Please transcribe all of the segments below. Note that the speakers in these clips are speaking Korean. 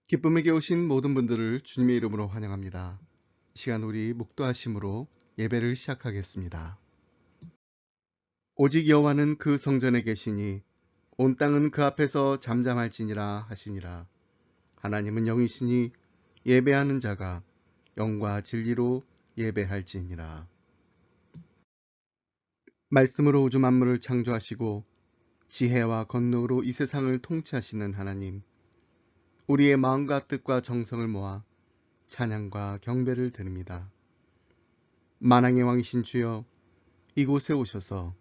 기쁨에게 오신 모든 분들을 주님의 이름으로 환영합니다. 이 시간 우리 묵도하심으로 예배를 시작하겠습니다. 오직 여호와는 그 성전에 계시니 온 땅은 그 앞에서 잠잠할지니라 하시니라. 하나님은 영이시니 예배하는 자가 영과 진리로 예배할지니라. 말씀으로 우주 만물을 창조하시고 지혜와 권능으로 이 세상을 통치하시는 하나님, 우리의 마음과 뜻과 정성을 모아 찬양과 경배를 드립니다. 만왕의 왕이신 주여, 이곳에 오셔서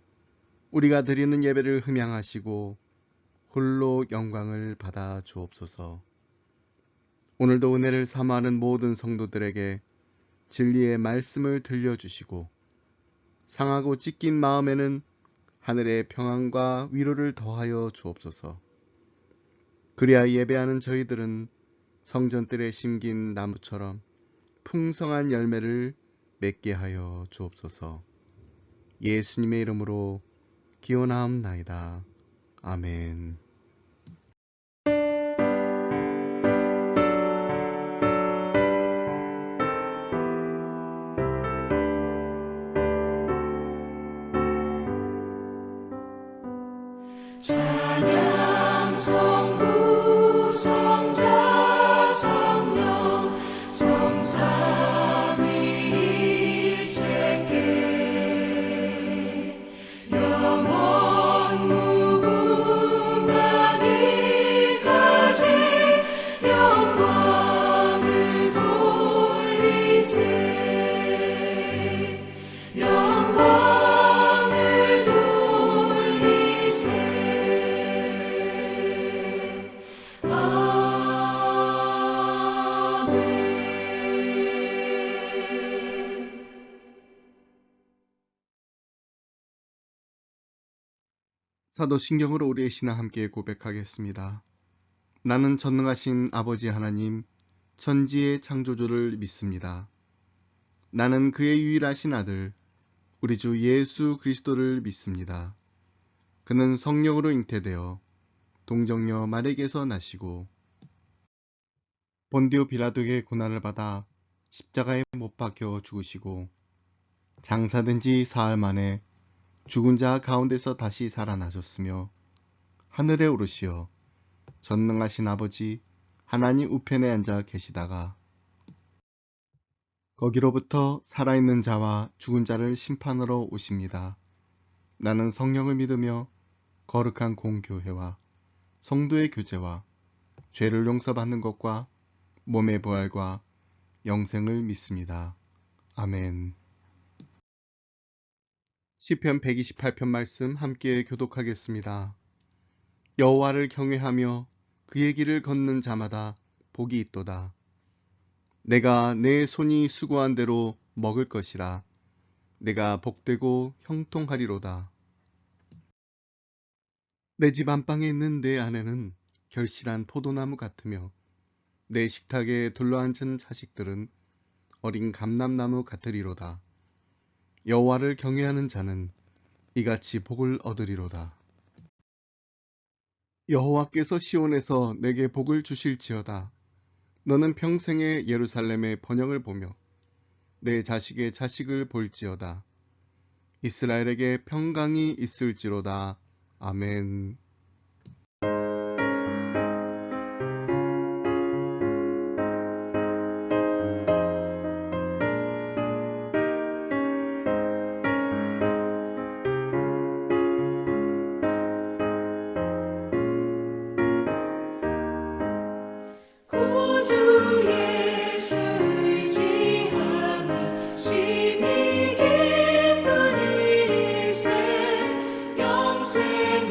우리가 드리는 예배를 흠양하시고 홀로 영광을 받아 주옵소서. 오늘도 은혜를 사모하는 모든 성도들에게 진리의 말씀을 들려주시고 상하고 찢긴 마음에는 하늘의 평안과 위로를 더하여 주옵소서. 그리하 예배하는 저희들은 성전뜰에 심긴 나무처럼 풍성한 열매를 맺게 하여 주옵소서. 예수님의 이름으로 기원하옵나이다. 아멘. 찬양 성부 성자 성령 성삼위일체께 영원 무궁하기까지 영광을 돌리세. 사도신경으로 우리의 신앙 함께 고백하겠습니다. 나는 전능하신 아버지 하나님, 천지의 창조주를 믿습니다. 나는 그의 유일하신 아들, 우리 주 예수 그리스도를 믿습니다. 그는 성령으로 잉태되어 동정녀 마리아에게서 나시고 본디오 빌라도에게 고난을 받아 십자가에 못 박혀 죽으시고 장사된 지 사흘 만에 죽은 자 가운데서 다시 살아나셨으며 하늘에 오르시어 전능하신 아버지 하나님 우편에 앉아 계시다가 거기로부터 살아있는 자와 죽은 자를 심판하러 오십니다. 나는 성령을 믿으며 거룩한 공교회와 성도의 교제와 죄를 용서받는 것과 몸의 부활과 영생을 믿습니다. 아멘. 시편 128편 말씀 함께 교독하겠습니다. 여호와를 경외하며 그의 길을 걷는 자마다 복이 있도다. 내가 내 손이 수고한 대로 먹을 것이라. 내가 복되고 형통하리로다. 내 집 안방에 있는 내 아내는 결실한 포도나무 같으며 내 식탁에 둘러앉은 자식들은 어린 감람나무 같으리로다. 여호와를 경외하는 자는 이같이 복을 얻으리로다. 여호와께서 시온에서 내게 복을 주실지어다. 너는 평생에 예루살렘의 번영을 보며 내 자식의 자식을 볼지어다. 이스라엘에게 평강이 있을지로다. 아멘. 구주 예수 의지하니 심히 기쁜 일일세. 영생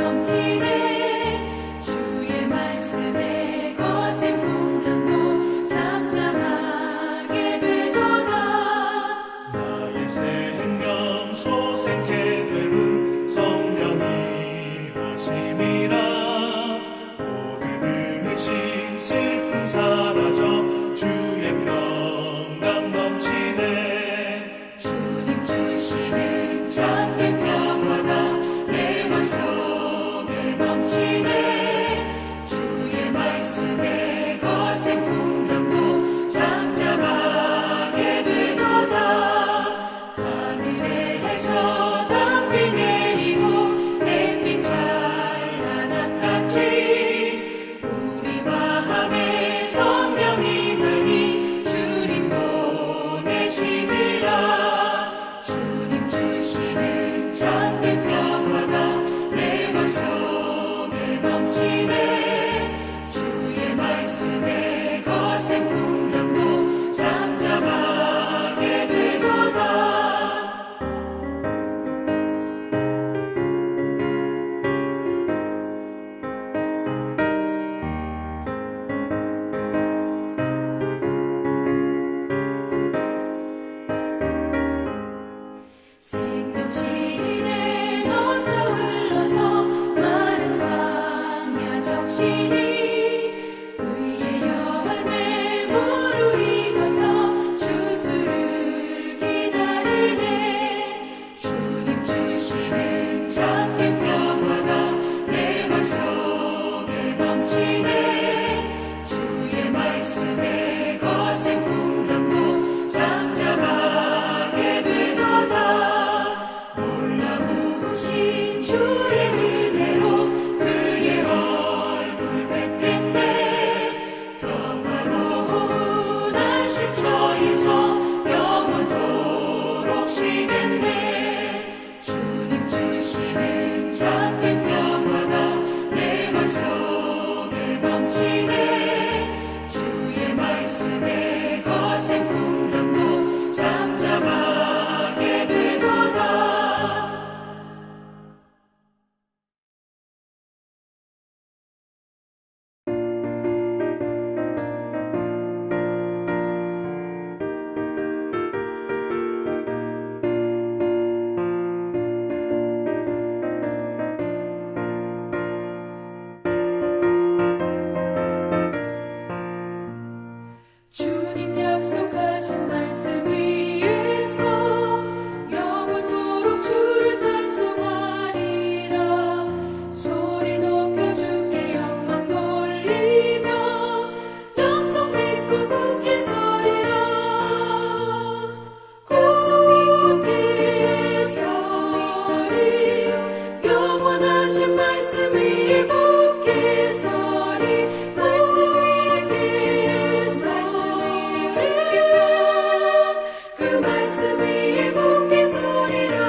넘치네 주의 말씀에 거센 풍랑도 잠잠하게 되도다 나의 생명 소생케 되는 성령이 하심이라 모든 의심 슬픔 사라져 주의 평강 넘치네 주님 주시는 참된 평화가 내 맘속에 넘치네 주의 말씀에 거센 풍랑도 잠잠하게 되도다 하늘에서 담비 내리고 햇빛 찬란함같이 우리 마음에 성령이 많이 주님 보내심이라 주님 주시는 참된 평화가 내 맘속에 넘치네 주의 말씀에 거센 풍랑도 잠잠하게 되도다 생명신에 넘쳐 흘러서 마른 광야 적시니 의의 열매 무르익어서 주수를 기다리네 주님 주시는 참된 평화가 내 맘속에 넘치네 주의 말씀에 거센 풍랑도 잠잠하게 되도다 놀라우신 주의 은혜로 그의 얼굴 뵙겠네 평화로운 안식처에서 영원토록 쉬겠네 주님 주시는 참된 평화가 내 맘속에 넘치네 주의 말씀에 거센 풍랑도 잠잠하게 되도다 주님 약속하신 말씀 위에서 영원토록 주를 찬송하리라 소리 높여 주께 영광 돌리며 약속 믿고 굳게 서리라 굳게 서리 영원하신 말씀 위에 굳게 서리 말씀 위에 서리 그 말씀 위에 굳게 서리라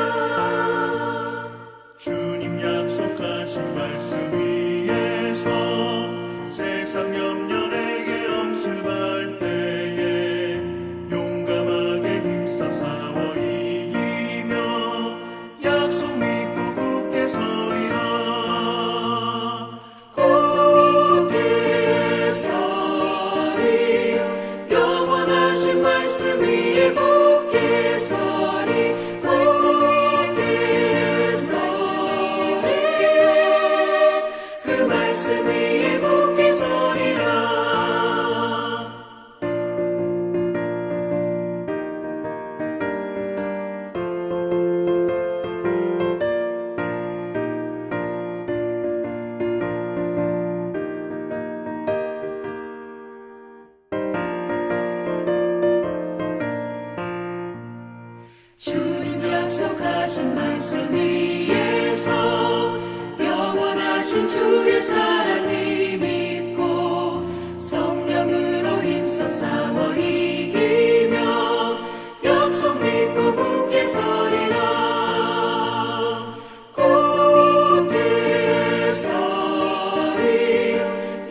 주님 약속하신 말씀 위에서 세상 염려에게 엄습할 때에 용감하게 힘써 싸워 이기며 약속 믿고 굳게 서리라 굳게 서리 영원하신 말씀 위에 굳게 서리 말씀 위에 서리 그 말씀 위에 굳게 서리라 주님 약속하신 말씀 위에서 영원하신 주의 사랑을 믿고 성령으로 힘써 싸워 이기며 약속 믿고 굳게 서리라 굳게 서리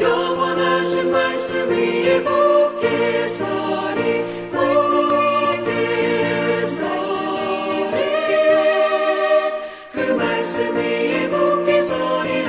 영원하신 말씀 위에 굳게 서리 말씀 위에 서리 그 말씀 위에 굳게 서리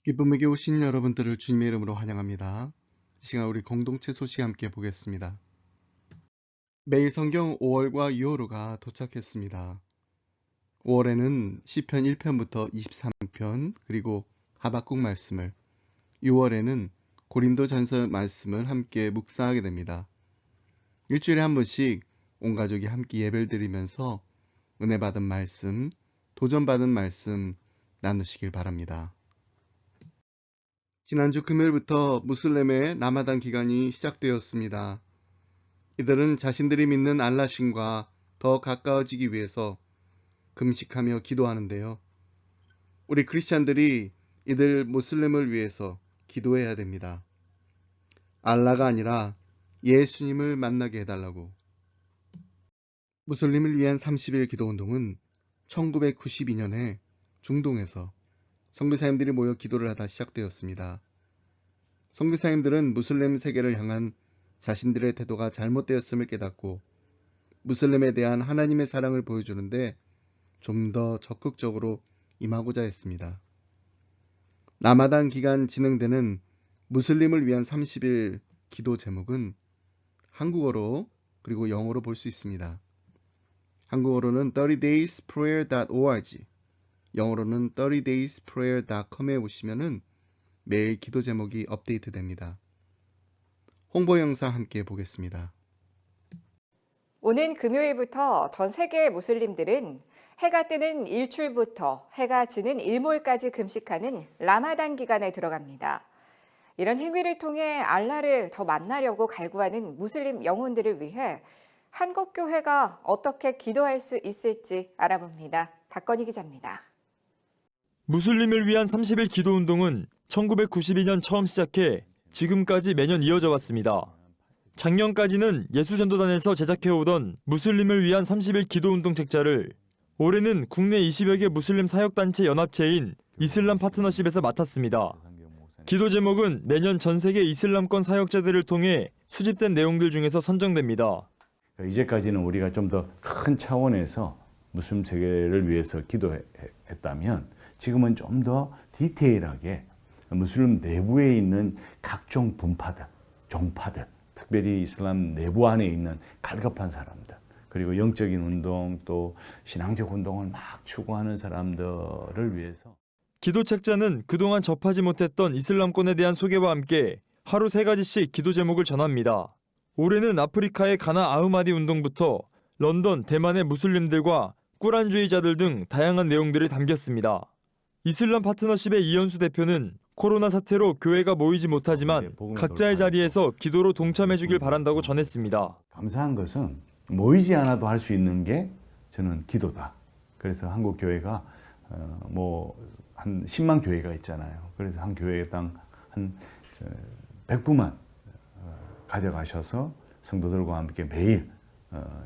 기쁨에게 오신 여러분들을 주님의 이름으로 환영합니다. 이 시간 우리 공동체 소식 함께 보겠습니다. 매일 성경 5월과 6월호가 도착했습니다. 5월에는 시편 1편부터 23편 그리고 하박국 말씀을, 6월에는 고린도전서 말씀을 함께 묵상하게 됩니다. 일주일에 한 번씩 온 가족이 함께 예배를 드리면서 은혜 받은 말씀, 도전받은 말씀 나누시길 바랍니다. 지난주 금요일부터 무슬림의 라마단 기간이 시작되었습니다. 이들은 자신들이 믿는 알라신과 더 가까워지기 위해서 금식하며 기도하는데요. 우리 크리스찬들이 이들 무슬림을 위해서 기도해야 됩니다. 알라가 아니라 예수님을 만나게 해달라고. 무슬림을 위한 30일 기도운동은 1992년에 중동에서 선교사님들이 모여 기도를 하다 시작되었습니다. 선교사님들은 무슬림 세계를 향한 자신들의 태도가 잘못되었음을 깨닫고 무슬림에 대한 하나님의 사랑을 보여주는데 좀 더 적극적으로 임하고자 했습니다. 라마단 기간 진행되는 무슬림을 위한 30일 기도 제목은 한국어로 그리고 영어로 볼 수 있습니다. 한국어로는 30daysprayer.org, 영어로는 30daysprayer.com에 오시면은 매일 기도 제목이 업데이트 됩니다. 홍보 영상 함께 보겠습니다. 오는 금요일부터 전 세계 무슬림들은 해가 뜨는 일출부터 해가 지는 일몰까지 금식하는 라마단 기간에 들어갑니다. 이런 행위를 통해 알라를 더 만나려고 갈구하는 무슬림 영혼들을 위해 한국교회가 어떻게 기도할 수 있을지 알아봅니다. 박건희 기자입니다. 무슬림을 위한 30일 기도운동은 1992년 처음 시작해 지금까지 매년 이어져 왔습니다. 작년까지는 예수전도단에서 제작해오던 무슬림을 위한 30일 기도운동 책자를 올해는 국내 20여 개 무슬림 사역단체 연합체인 이슬람 파트너십에서 맡았습니다. 기도 제목은 매년 전 세계 이슬람권 사역자들을 통해 수집된 내용들 중에서 선정됩니다. 이제까지는 우리가 좀 더 큰 차원에서 무슬림 세계를 위해서 기도했다면 지금은 좀 더 디테일하게 무슬림 내부에 있는 각종 분파들, 종파들, 특별히 이슬람 내부 안에 있는 갈급한 사람들, 그리고 영적인 운동 또 신앙적 운동을 막 추구하는 사람들을 위해서 기도 책자는 그동안 접하지 못했던 이슬람권에 대한 소개와 함께 하루 3가지씩 기도 제목을 전합니다. 올해는 아프리카의 가나 아흐마디 운동부터 런던, 대만의 무슬림들과 꾸란주의자들 등 다양한 내용들이 담겼습니다. 이슬람 파트너십의 이현수 대표는 코로나 사태로 교회가 모이지 못하지만 각자의 자리에서 기도로 동참해 주길 바란다고 전했습니다. 감사한 것은 모이지 않아도 할 수 있는 게 저는 기도다. 그래서 한국 교회가 한 10만 교회가 있잖아요. 그래서 한 교회당 한 100부만 가져가셔서 성도들과 함께 매일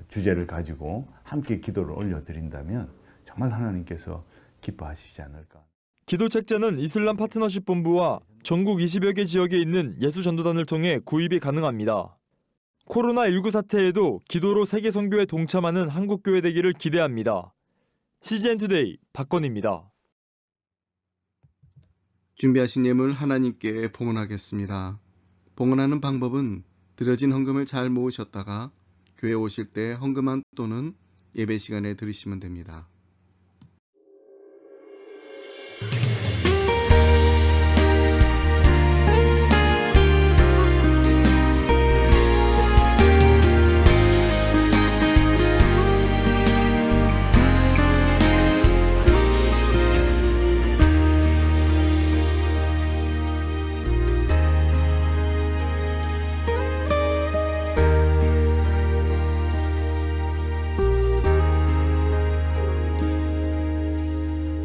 주제를 가지고 함께 기도를 올려드린다면 정말 하나님께서 기뻐하시지 않을까. 기도 책자는 이슬람 파트너십 본부와 전국 20여 개 지역에 있는 예수전도단을 통해 구입이 가능합니다. 코로나19 사태에도 기도로 세계 선교에 동참하는 한국교회 되기를 기대합니다. CGN투데이 박건희입니다. 준비하신 예물 하나님께 봉헌하겠습니다. 봉헌하는 방법은 드려진 헌금을 잘 모으셨다가 교회 오실 때 헌금한 또는 예배 시간에 드리시면 됩니다.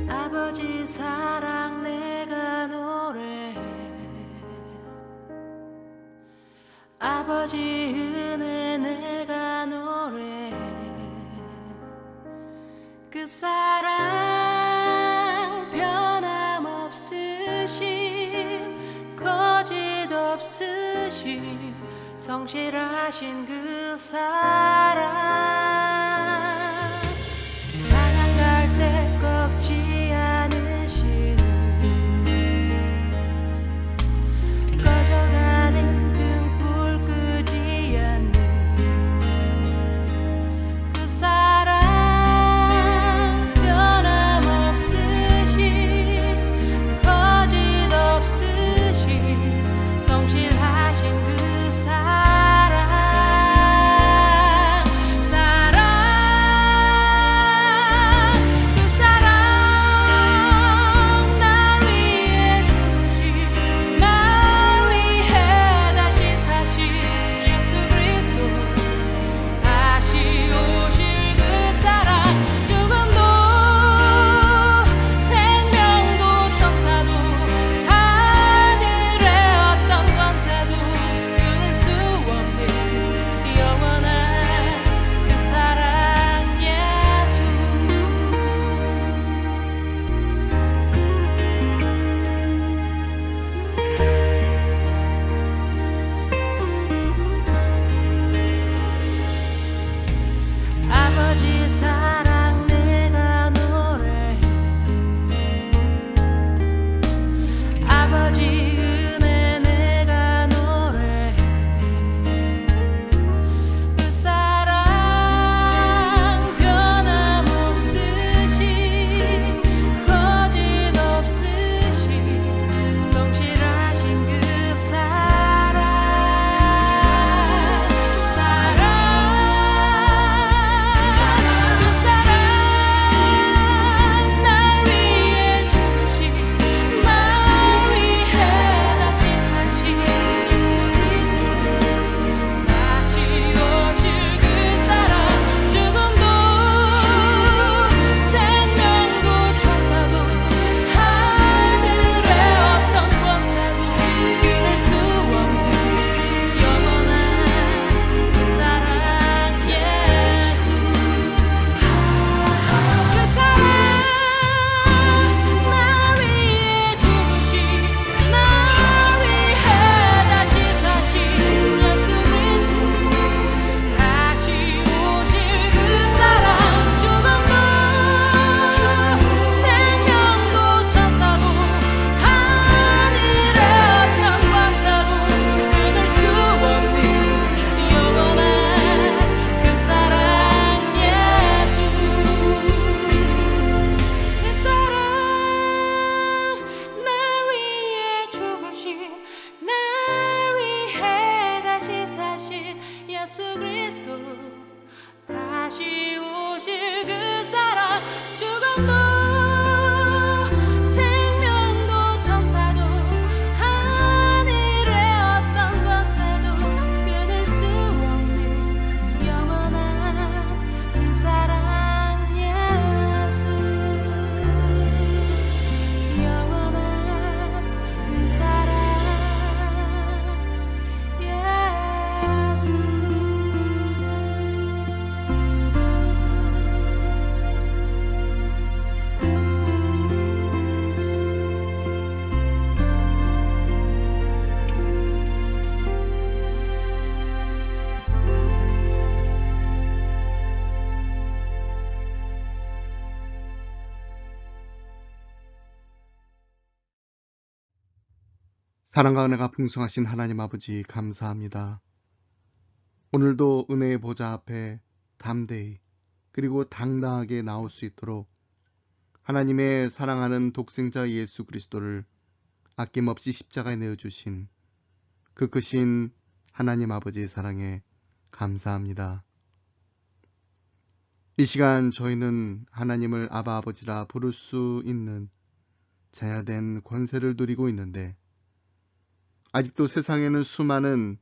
아버지 사랑 내가 노래해 아버지 은혜 내가 노래해 그 사랑 변함없으신 거짓 없으신 성실하신 그 사랑 사랑할 때 꺾지 않으시는 생명도 천사도 하늘의 어떤 권세도 끊을 수 없는 영원한 그 사랑 예수 영원한 그 사랑 예수 사랑과 은혜가 풍성하신 하나님 아버지 감사합니다. 오늘도 은혜의 보좌 앞에 담대히 그리고 당당하게 나올 수 있도록 하나님의 사랑하는 독생자 예수 그리스도를 아낌없이 십자가에 내어주신 그 크신 하나님 아버지의 사랑에 감사합니다. 이 시간 저희는 하나님을 아바 아버지라 부를 수 있는 자녀된 권세를 누리고 있는데 아직도 세상에는 수많은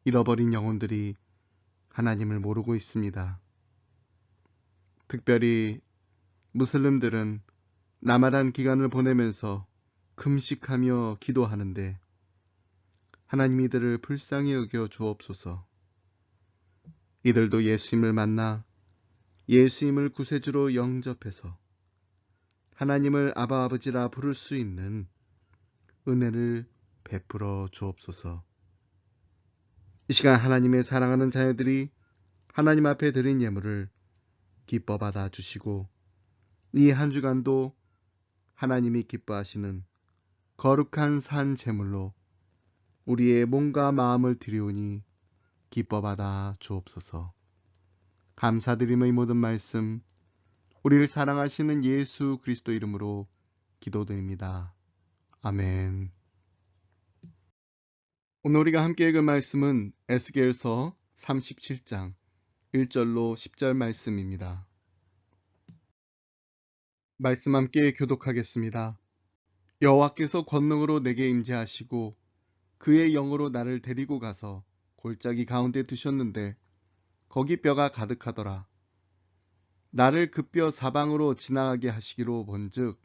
잃어버린 영혼들이 하나님을 모르고 있습니다. 특별히 무슬림들은 라마단 기간을 보내면서 금식하며 기도하는데 하나님 이들을 불쌍히 여겨 주옵소서. 이들도 예수님을 만나 예수님을 구세주로 영접해서 하나님을 아바 아버지라 부를 수 있는 은혜를 베풀어 주옵소서. 이 시간 하나님의 사랑하는 자녀들이 하나님 앞에 드린 예물을 기뻐 받아 주시고 이 한 주간도 하나님이 기뻐하시는 거룩한 산 제물로 우리의 몸과 마음을 드리오니 기뻐 받아 주옵소서. 감사드림의 모든 말씀 우리를 사랑하시는 예수 그리스도 이름으로 기도드립니다. 아멘. 오늘 우리가 함께 읽을 말씀은 에스겔서 37장 1절로 10절 말씀입니다. 말씀 함께 교독하겠습니다. 여호와께서 권능으로 내게 임재하시고 그의 영으로 나를 데리고 가서 골짜기 가운데 두셨는데 거기 뼈가 가득하더라. 나를 그 뼈 사방으로 지나가게 하시기로 본즉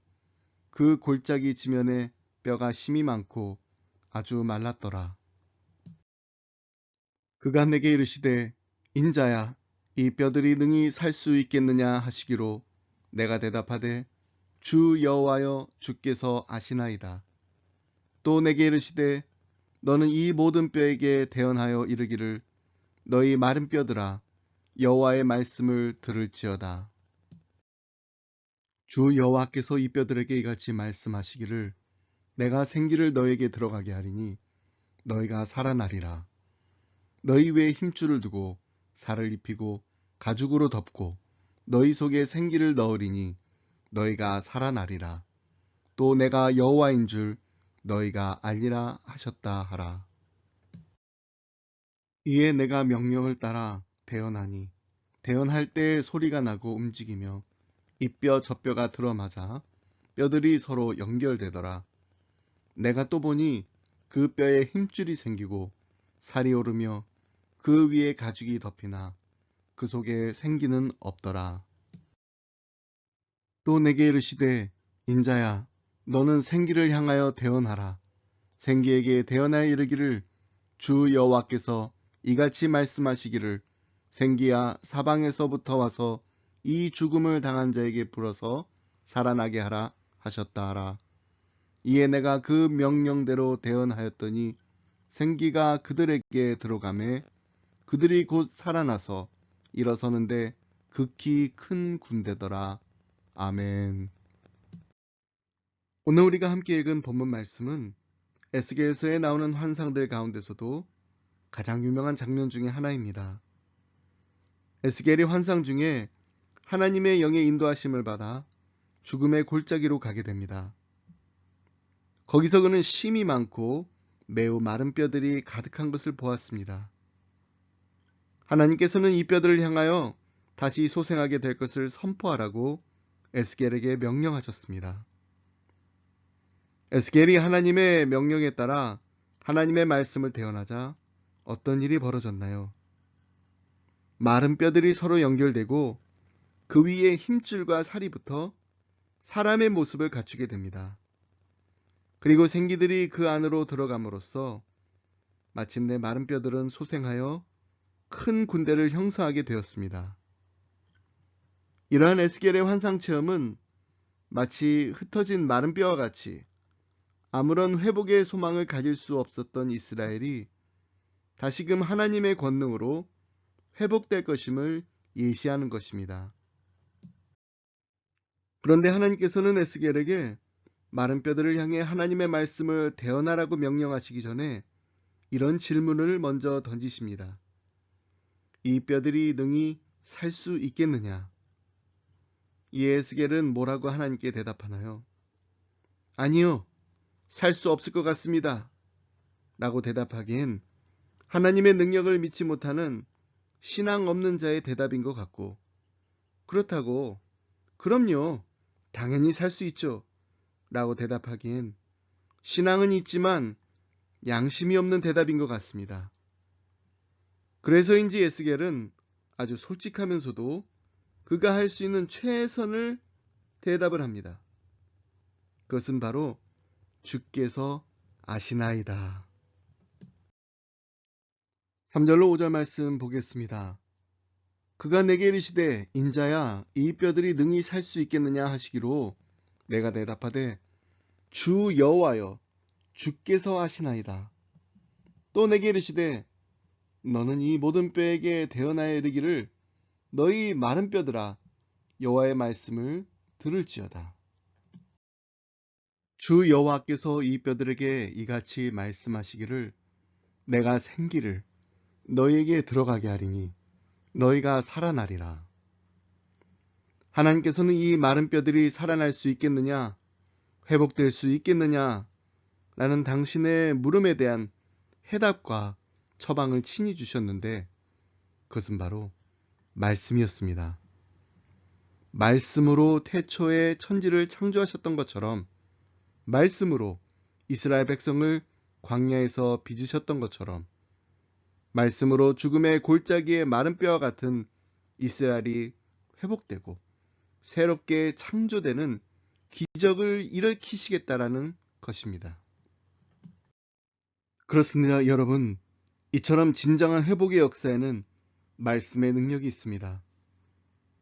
그 골짜기 지면에 뼈가 심이 많고 아주 말랐더라. 그가 내게 이르시되 인자야 이 뼈들이 능히 살 수 있겠느냐 하시기로 내가 대답하되 주 여호와여 주께서 아시나이다. 또 내게 이르시되 너는 이 모든 뼈에게 대언하여 이르기를 너희 마른 뼈들아 여호와의 말씀을 들을지어다. 주 여호와께서 이 뼈들에게 이같이 말씀하시기를 내가 생기를 너에게 들어가게 하리니 너희가 살아나리라. 너희 위에 힘줄을 두고 살을 입히고 가죽으로 덮고 너희 속에 생기를 넣으리니 너희가 살아나리라. 또 내가 여호와인 줄 너희가 알리라 하셨다 하라. 이에 내가 명령을 따라 대언하니 대언할 때 소리가 나고 움직이며 이 뼈 저 뼈가 들어맞아 뼈들이 서로 연결되더라. 내가 또 보니 그 뼈에 힘줄이 생기고 살이 오르며 그 위에 가죽이 덮이나 그 속에 생기는 없더라. 또 내게 이르시되 인자야 너는 생기를 향하여 대언하라. 생기에게 대언하여 이르기를 주 여호와께서 이같이 말씀하시기를 생기야 사방에서부터 와서 이 죽음을 당한 자에게 불어서 살아나게 하라 하셨다 하라. 이에 내가 그 명령대로 대언하였더니 생기가 그들에게 들어가매 그들이 곧 살아나서 일어서는데 극히 큰 군대더라. 아멘. 오늘 우리가 함께 읽은 본문 말씀은 에스겔서에 나오는 환상들 가운데서도 가장 유명한 장면 중에 하나입니다. 에스겔이 환상 중에 하나님의 영의 인도하심을 받아 죽음의 골짜기로 가게 됩니다. 거기서 그는 심이 많고 매우 마른 뼈들이 가득한 것을 보았습니다. 하나님께서는 이 뼈들을 향하여 다시 소생하게 될 것을 선포하라고 에스겔에게 명령하셨습니다. 에스겔이 하나님의 명령에 따라 하나님의 말씀을 대언하자 어떤 일이 벌어졌나요? 마른 뼈들이 서로 연결되고 그 위에 힘줄과 살이 붙어 사람의 모습을 갖추게 됩니다. 그리고 생기들이 그 안으로 들어감으로써 마침내 마른 뼈들은 소생하여 큰 군대를 형성하게 되었습니다. 이러한 에스겔의 환상 체험은 마치 흩어진 마른 뼈와 같이 아무런 회복의 소망을 가질 수 없었던 이스라엘이 다시금 하나님의 권능으로 회복될 것임을 예시하는 것입니다. 그런데 하나님께서는 에스겔에게 마른 뼈들을 향해 하나님의 말씀을 대언하라고 명령하시기 전에 이런 질문을 먼저 던지십니다. 이 뼈들이 능히 살 수 있겠느냐? 이 에스겔은 뭐라고 하나님께 대답하나요? 아니요, 살 수 없을 것 같습니다. 라고 대답하기엔 하나님의 능력을 믿지 못하는 신앙 없는 자의 대답인 것 같고, 그렇다고 그럼요, 당연히 살 수 있죠. 라고 대답하기엔 신앙은 있지만 양심이 없는 대답인 것 같습니다. 그래서인지 에스겔은 아주 솔직하면서도 그가 할 수 있는 최선을 대답을 합니다. 그것은 바로 주께서 아시나이다. 3절로 5절 말씀 보겠습니다. 그가 내게 이르시되 인자야 이 뼈들이 능히 살 수 있겠느냐 하시기로 내가 대답하되 주 여호와여 주께서 아시나이다. 또 내게 이르시되 너는 이 모든 뼈에게 대언하여 이르기를 너희 마른 뼈들아 여호와의 말씀을 들을지어다. 주 여호와께서 이 뼈들에게 이같이 말씀하시기를 내가 생기를 너희에게 들어가게 하리니 너희가 살아나리라. 하나님께서는 이 마른 뼈들이 살아날 수 있겠느냐, 회복될 수 있겠느냐 라는 당신의 물음에 대한 해답과 처방을 친히 주셨는데 그것은 바로 말씀이었습니다. 말씀으로 태초에 천지를 창조하셨던 것처럼, 말씀으로 이스라엘 백성을 광야에서 빚으셨던 것처럼, 말씀으로 죽음의 골짜기의 마른 뼈와 같은 이스라엘이 회복되고 새롭게 창조되는 기적을 일으키시겠다라는 것입니다. 그렇습니다, 여러분. 이처럼 진정한 회복의 역사에는 말씀의 능력이 있습니다.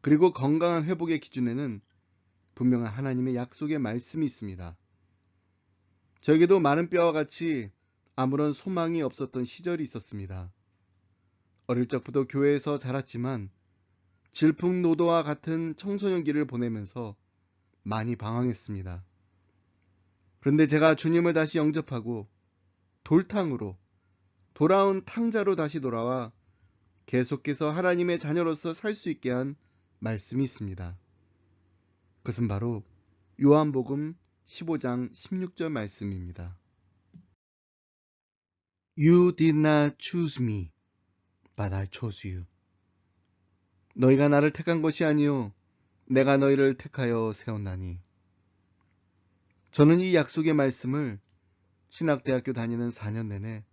그리고 건강한 회복의 기준에는 분명한 하나님의 약속의 말씀이 있습니다. 저에게도 마른 뼈와 같이 아무런 소망이 없었던 시절이 있었습니다. 어릴 적부터 교회에서 자랐지만 질풍노도와 같은 청소년기를 보내면서 많이 방황했습니다. 그런데 제가 주님을 다시 영접하고 돌탕으로, 돌아온 탕자로 다시 돌아와 계속해서 하나님의 자녀로서 살 수 있게 한 말씀이 있습니다. 그것은 바로 요한복음 15장 16절 말씀입니다. You did not choose me, but I chose you. 너희가 나를 택한 것이 아니요 내가 너희를 택하여 세웠나니. 저는 이 약속의 말씀을 신학대학교 다니는 4년 내내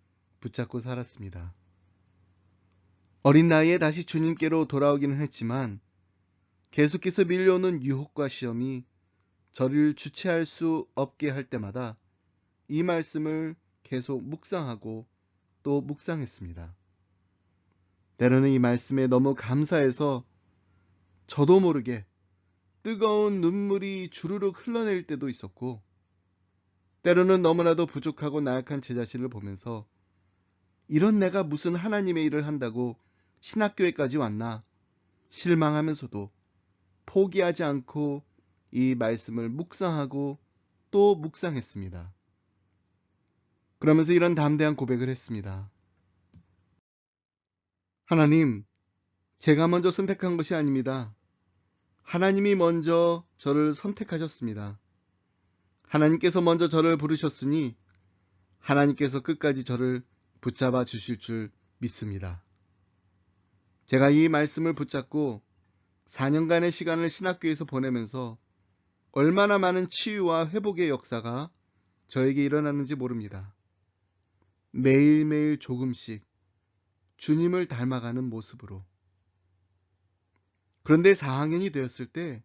붙잡고 살았습니다. 어린 나이에 다시 주님께로 돌아오기는 했지만 계속해서 밀려오는 유혹과 시험이 저를 주체할 수 없게 할 때마다 이 말씀을 계속 묵상하고 또 묵상했습니다. 때로는 이 말씀에 너무 감사해서 저도 모르게 뜨거운 눈물이 주르륵 흘러내릴 때도 있었고, 때로는 너무나도 부족하고 나약한 제 자신을 보면서 이런 내가 무슨 하나님의 일을 한다고 신학교에까지 왔나 실망하면서도 포기하지 않고 이 말씀을 묵상하고 또 묵상했습니다. 그러면서 이런 담대한 고백을 했습니다. 하나님, 제가 먼저 선택한 것이 아닙니다. 하나님이 먼저 저를 선택하셨습니다. 하나님께서 먼저 저를 부르셨으니 하나님께서 끝까지 저를 붙잡아 주실 줄 믿습니다. 제가 이 말씀을 붙잡고 4년간의 시간을 신학교에서 보내면서 얼마나 많은 치유와 회복의 역사가 저에게 일어났는지 모릅니다. 매일매일 조금씩 주님을 닮아가는 모습으로. 그런데 4학년이 되었을 때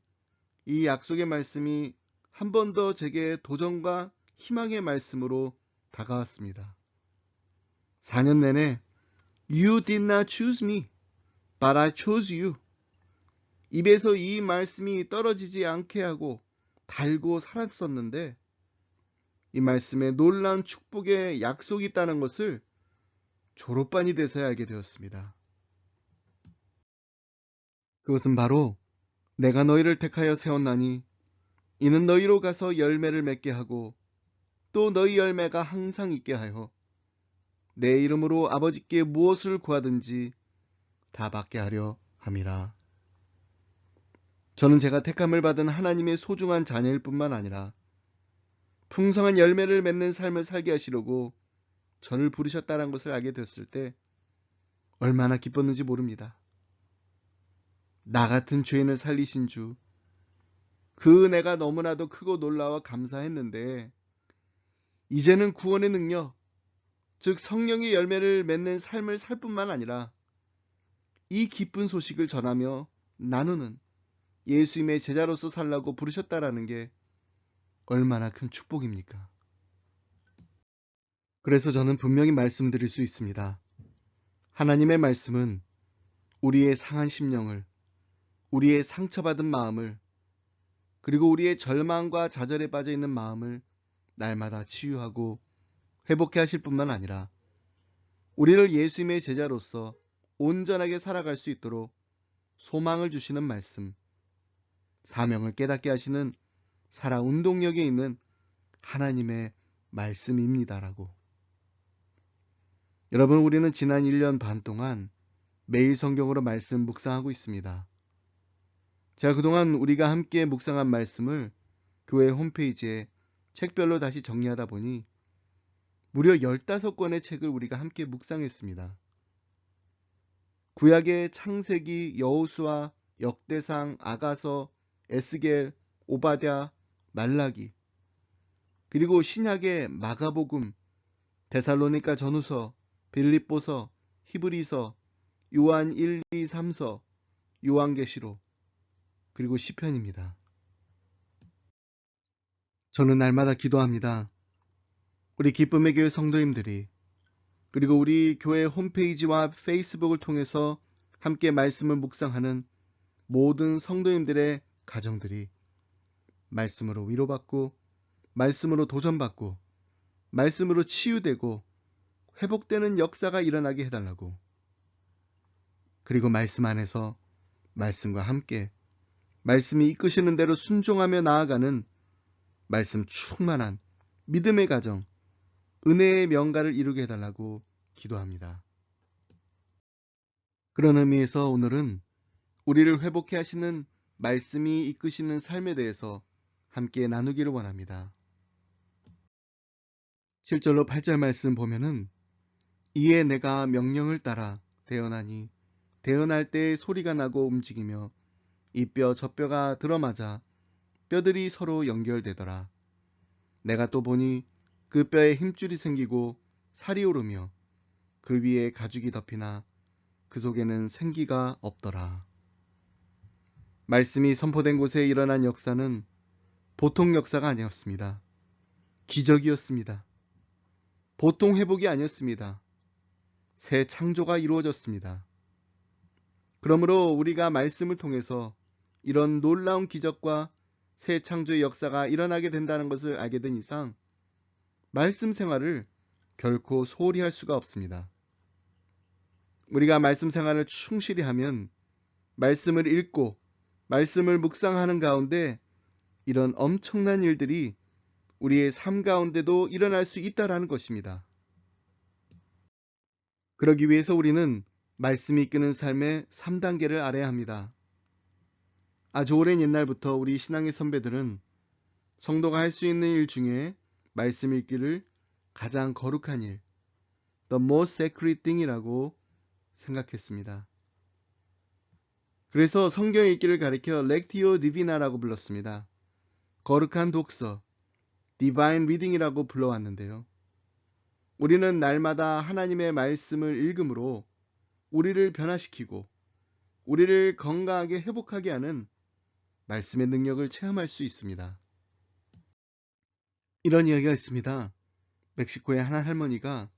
이 약속의 말씀이 한 번 더 제게 도전과 희망의 말씀으로 다가왔습니다. 4년 내내 You did not choose me, but I chose you. 입에서 이 말씀이 떨어지지 않게 하고 달고 살았었는데 이 말씀에 놀라운 축복의 약속이 있다는 것을 졸업반이 돼서야 알게 되었습니다. 그것은 바로 내가 너희를 택하여 세웠나니 이는 너희로 가서 열매를 맺게 하고 또 너희 열매가 항상 있게 하여 내 이름으로 아버지께 무엇을 구하든지 다 받게 하려 함이라. 저는 제가 택함을 받은 하나님의 소중한 자녀일 뿐만 아니라 풍성한 열매를 맺는 삶을 살게 하시려고 저를 부르셨다는 것을 알게 되었을 때 얼마나 기뻤는지 모릅니다. 나 같은 죄인을 살리신 주, 그 은혜가 너무나도 크고 놀라워 감사했는데 이제는 구원의 능력, 즉 성령의 열매를 맺는 삶을 살 뿐만 아니라 이 기쁜 소식을 전하며 나누는 예수님의 제자로서 살라고 부르셨다라는 게 얼마나 큰 축복입니까? 그래서 저는 분명히 말씀드릴 수 있습니다. 하나님의 말씀은 우리의 상한 심령을, 우리의 상처받은 마음을, 그리고 우리의 절망과 좌절에 빠져 있는 마음을 날마다 치유하고 회복해 하실 뿐만 아니라 우리를 예수님의 제자로서 온전하게 살아갈 수 있도록 소망을 주시는 말씀, 사명을 깨닫게 하시는 살아 운동력에 있는 하나님의 말씀입니다라고. 여러분, 우리는 지난 1년 반 동안 매일 성경으로 말씀 묵상하고 있습니다. 제가 그동안 우리가 함께 묵상한 말씀을 교회 홈페이지에 책별로 다시 정리하다 보니 무려 15권의 책을 우리가 함께 묵상했습니다. 구약의 창세기, 여호수아, 역대상, 아가서, 에스겔, 오바댜, 말라기, 그리고 신약의 마가복음, 데살로니가 전후서, 빌립보서, 히브리서, 요한 1, 2, 3서, 요한계시록, 그리고 시편입니다. 저는 날마다 기도합니다. 우리 기쁨의 교회 성도님들이, 그리고 우리 교회 홈페이지와 페이스북을 통해서 함께 말씀을 묵상하는 모든 성도님들의 가정들이 말씀으로 위로받고, 말씀으로 도전받고, 말씀으로 치유되고 회복되는 역사가 일어나게 해달라고. 그리고 말씀 안에서 말씀과 함께 말씀이 이끄시는 대로 순종하며 나아가는 말씀 충만한 믿음의 가정, 은혜의 명가를 이루게 해달라고 기도합니다. 그런 의미에서 오늘은 우리를 회복해 하시는 말씀이 이끄시는 삶에 대해서 함께 나누기를 원합니다. 7절로 8절 말씀 보면은 이에 내가 명령을 따라 대언하니 대언할 때 소리가 나고 움직이며 이 뼈 저 뼈가 들어맞아 뼈들이 서로 연결되더라. 내가 또 보니 그 뼈에 힘줄이 생기고 살이 오르며 그 위에 가죽이 덮이나 그 속에는 생기가 없더라. 말씀이 선포된 곳에 일어난 역사는 보통 역사가 아니었습니다. 기적이었습니다. 보통 회복이 아니었습니다. 새 창조가 이루어졌습니다. 그러므로 우리가 말씀을 통해서 이런 놀라운 기적과 새 창조의 역사가 일어나게 된다는 것을 알게 된 이상 말씀 생활을 결코 소홀히 할 수가 없습니다. 우리가 말씀 생활을 충실히 하면 말씀을 읽고 말씀을 묵상하는 가운데 이런 엄청난 일들이 우리의 삶 가운데도 일어날 수 있다는 것입니다. 그러기 위해서 우리는 말씀이 이끄는 삶의 3단계를 알아야 합니다. 아주 오랜 옛날부터 우리 신앙의 선배들은 성도가 할 수 있는 일 중에 말씀 읽기를 가장 거룩한 일, the most sacred thing이라고 생각했습니다. 그래서 성경 읽기를 가리켜 렉티오 디비나라고 불렀습니다. 거룩한 독서, 디바인 리딩이라고 불러왔는데요. 우리는 날마다 하나님의 말씀을 읽음으로 우리를 변화시키고 우리를 건강하게 회복하게 하는 말씀의 능력을 체험할 수 있습니다. 이런 이야기가 있습니다. 멕시코의 한 할머니가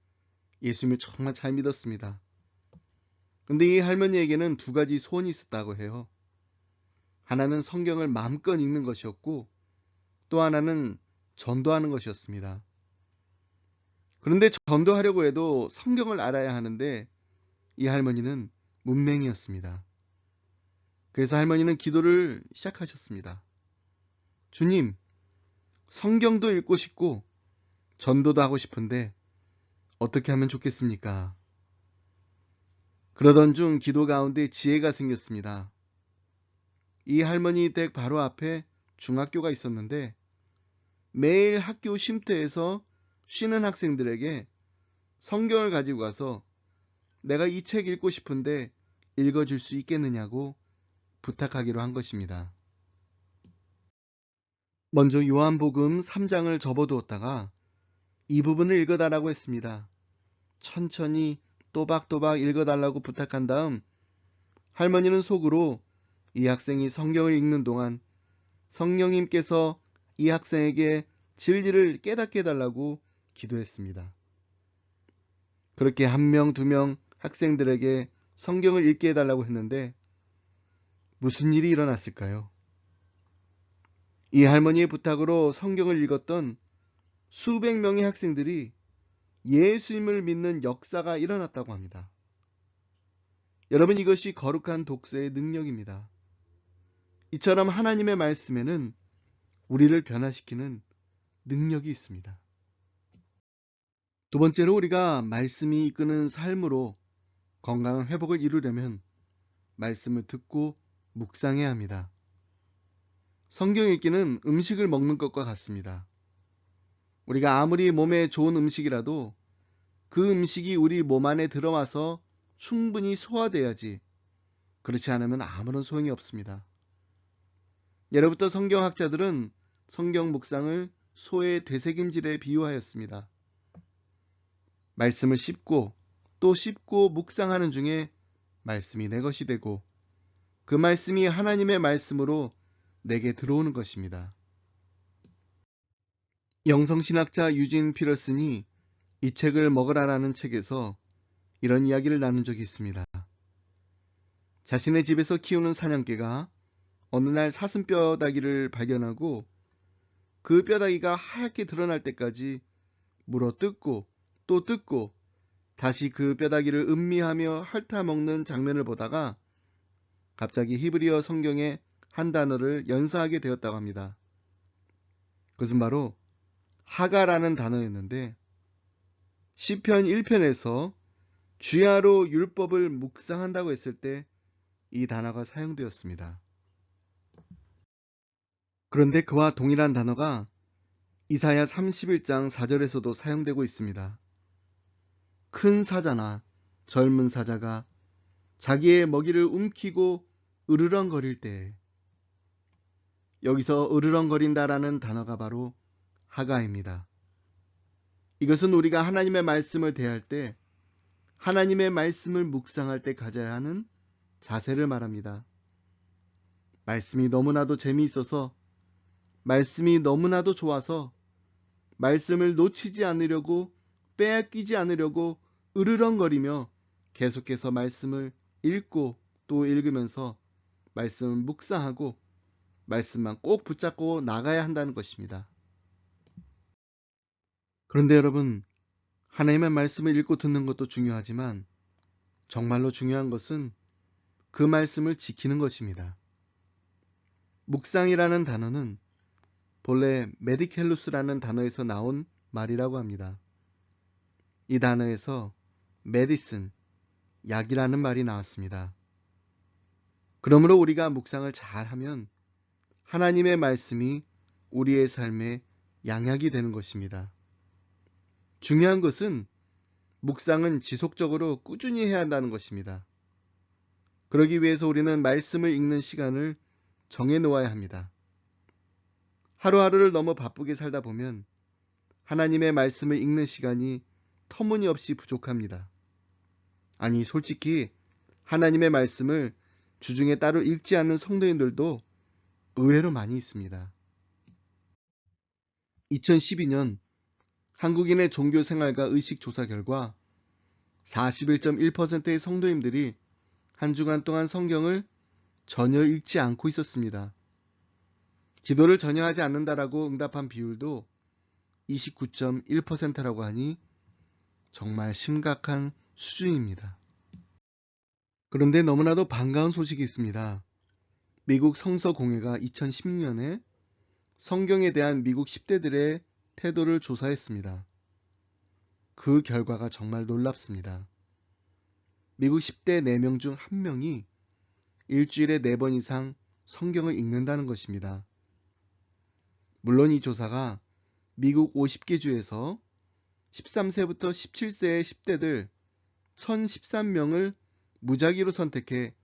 예수님을 정말 잘 믿었습니다. 근데 이 할머니에게는 두 가지 소원이 있었다고 해요. 하나는 성경을 마음껏 읽는 것이었고 또 하나는 전도하는 것이었습니다. 그런데 전도하려고 해도 성경을 알아야 하는데 이 할머니는 문맹이었습니다. 그래서 할머니는 기도를 시작하셨습니다. 주님, 성경도 읽고 싶고 전도도 하고 싶은데 어떻게 하면 좋겠습니까? 그러던 중 기도 가운데 지혜가 생겼습니다. 이 할머니 댁 바로 앞에 중학교가 있었는데 매일 학교 쉼터에서 쉬는 학생들에게 성경을 가지고 가서 내가 이 책 읽고 싶은데 읽어줄 수 있겠느냐고 부탁하기로 한 것입니다. 먼저 요한복음 3장을 접어두었다가 이 부분을 읽어달라고 했습니다. 천천히 또박또박 읽어달라고 부탁한 다음 할머니는 속으로 이 학생이 성경을 읽는 동안 성령님께서 이 학생에게 진리를 깨닫게 해달라고 기도했습니다. 그렇게 한 명, 두 명 학생들에게 성경을 읽게 해달라고 했는데 무슨 일이 일어났을까요? 이 할머니의 부탁으로 성경을 읽었던 수백 명의 학생들이 예수님을 믿는 역사가 일어났다고 합니다. 여러분, 이것이 거룩한 독서의 능력입니다. 이처럼 하나님의 말씀에는 우리를 변화시키는 능력이 있습니다. 두 번째로 우리가 말씀이 이끄는 삶으로 건강한 회복을 이루려면 말씀을 듣고 묵상해야 합니다. 성경 읽기는 음식을 먹는 것과 같습니다. 우리가 아무리 몸에 좋은 음식이라도 그 음식이 우리 몸 안에 들어와서 충분히 소화돼야지, 그렇지 않으면 아무런 소용이 없습니다. 예로부터 성경학자들은 성경 묵상을 소의 되새김질에 비유하였습니다. 말씀을 씹고 또 씹고 묵상하는 중에 말씀이 내 것이 되고 그 말씀이 하나님의 말씀으로 내게 들어오는 것입니다. 영성신학자 유진 피러슨이 이 책을 먹으라라는 책에서 이런 이야기를 나눈 적이 있습니다. 자신의 집에서 키우는 사냥개가 어느 날 사슴뼈다귀를 발견하고 그 뼈다귀가 하얗게 드러날 때까지 물어 뜯고 또 뜯고 다시 그 뼈다귀를 음미하며 핥아먹는 장면을 보다가 갑자기 히브리어 성경의 한 단어를 연사하게 되었다고 합니다. 그것은 바로 하가라는 단어였는데 시편 1편에서 주야로 율법을 묵상한다고 했을 때 이 단어가 사용되었습니다. 그런데 그와 동일한 단어가 이사야 31장 4절에서도 사용되고 있습니다. 큰 사자나 젊은 사자가 자기의 먹이를 움키고 으르렁거릴 때, 여기서 으르렁거린다라는 단어가 바로 하가입니다. 이것은 우리가 하나님의 말씀을 대할 때, 하나님의 말씀을 묵상할 때 가져야 하는 자세를 말합니다. 말씀이 너무나도 재미있어서, 말씀이 너무나도 좋아서 말씀을 놓치지 않으려고, 빼앗기지 않으려고 으르렁거리며 계속해서 말씀을 읽고 또 읽으면서 말씀을 묵상하고 말씀만 꼭 붙잡고 나가야 한다는 것입니다. 그런데 여러분, 하나님의 말씀을 읽고 듣는 것도 중요하지만 정말로 중요한 것은 그 말씀을 지키는 것입니다. 묵상이라는 단어는 본래 메디켈루스라는 단어에서 나온 말이라고 합니다. 이 단어에서 메디슨, 약이라는 말이 나왔습니다. 그러므로 우리가 묵상을 잘하면 하나님의 말씀이 우리의 삶에 양약이 되는 것입니다. 중요한 것은 묵상은 지속적으로 꾸준히 해야 한다는 것입니다. 그러기 위해서 우리는 말씀을 읽는 시간을 정해 놓아야 합니다. 하루하루를 너무 바쁘게 살다 보면 하나님의 말씀을 읽는 시간이 터무니없이 부족합니다. 아니, 솔직히 하나님의 말씀을 주중에 따로 읽지 않는 성도인들도 의외로 많이 있습니다. 2012년 한국인의 종교 생활과 의식 조사 결과 41.1%의 성도님들이 한 주간 동안 성경을 전혀 읽지 않고 있었습니다. 기도를 전혀 하지 않는다라고 응답한 비율도 29.1%라고 하니 정말 심각한 수준입니다. 그런데 너무나도 반가운 소식이 있습니다. 미국 성서공회가 2016년에 성경에 대한 미국 10대들의 태도를 조사했습니다. 그 결과가 정말 놀랍습니다. 미국 10대 4명 중 1명이 일주일에 4번 이상 성경을 읽는다는 것입니다. 물론 이 조사가 미국 50개 주에서 13세부터 17세의 10대들 1013명을 무작위로 선택해